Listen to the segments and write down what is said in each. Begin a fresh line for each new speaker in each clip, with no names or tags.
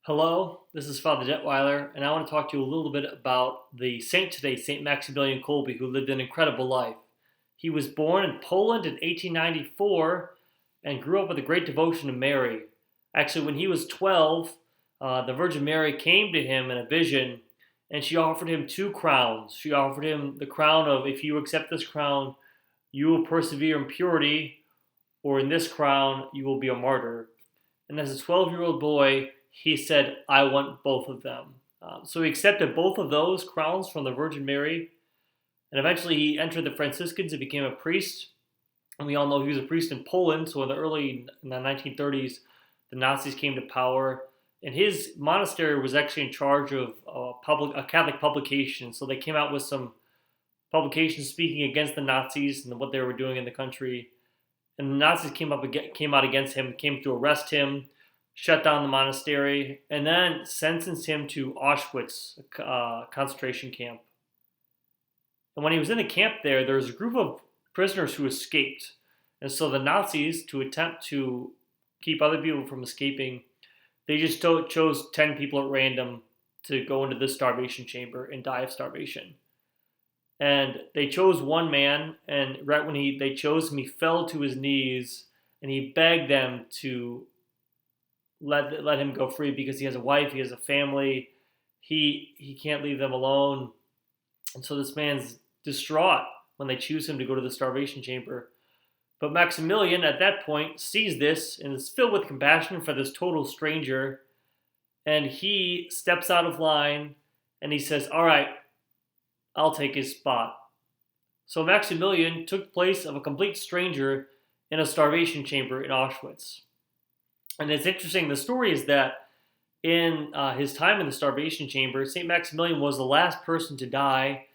Hello, this is Father Detweiler, and I want to talk to you a little bit about the saint today, Saint Maximilian Kolbe, who lived an incredible life. He was born in Poland in 1894 and grew up with a great devotion to Mary. Actually, when he was 12, the Virgin Mary came to him in a vision, and she offered him two crowns. She offered him the crown of, if you accept this crown, you will persevere in purity, or in this crown, you will be a martyr. And as a 12-year-old boy, he said, I want both of them. So he accepted both of those crowns from the Virgin Mary. And eventually he entered the Franciscans and became a priest. And we all know he was a priest in Poland. So in the 1930s, the Nazis came to power. And his monastery was actually in charge of a Catholic publication. So they came out with some publications speaking against the Nazis and what they were doing in the country. And the Nazis came out against him, came to arrest him, shut down the monastery, and then sentenced him to Auschwitz, concentration camp. And when he was in the camp there was a group of prisoners who escaped. And so the Nazis, to attempt to keep other people from escaping, they just chose 10 people at random to go into this starvation chamber and die of starvation. And they chose one man, and right when they chose him, he fell to his knees and he begged them to let him go free because he has a wife, he has a family, he can't leave them alone. And so this man's distraught when they choose him to go to the starvation chamber. But Maximilian at that point sees this and is filled with compassion for this total stranger, and he steps out of line and he says, all right, I'll take his spot. So Maximilian took the place of a complete stranger in a starvation chamber in Auschwitz. And it's interesting, the story is that in his time in the starvation chamber, St. Maximilian was the last person to die,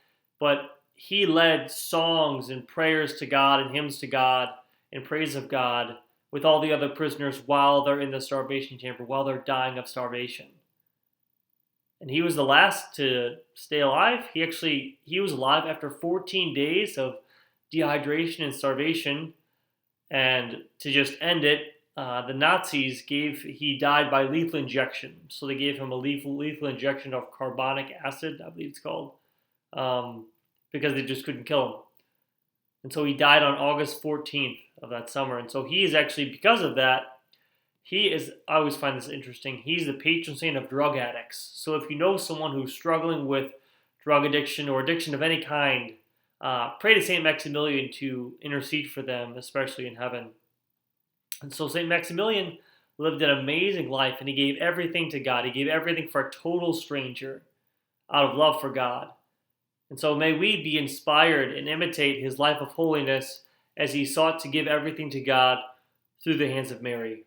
but he led songs and prayers to God and hymns to God in praise of God with all the other prisoners while they're in the starvation chamber, while they're dying of starvation. And he was the last to stay alive. He was alive after 14 days of dehydration and starvation. And to just end it, the Nazis he died by lethal injection. So they gave him a lethal injection of carbonic acid, I believe it's called, because they just couldn't kill him. And so he died on August 14th of that summer. And so he is actually, because of that, I always find this interesting, he's the patron saint of drug addicts. So if you know someone who's struggling with drug addiction or addiction of any kind, pray to St. Maximilian to intercede for them, especially in heaven. And so St. Maximilian lived an amazing life, and he gave everything to God. He gave everything for a total stranger out of love for God. And so may we be inspired and imitate his life of holiness as he sought to give everything to God through the hands of Mary.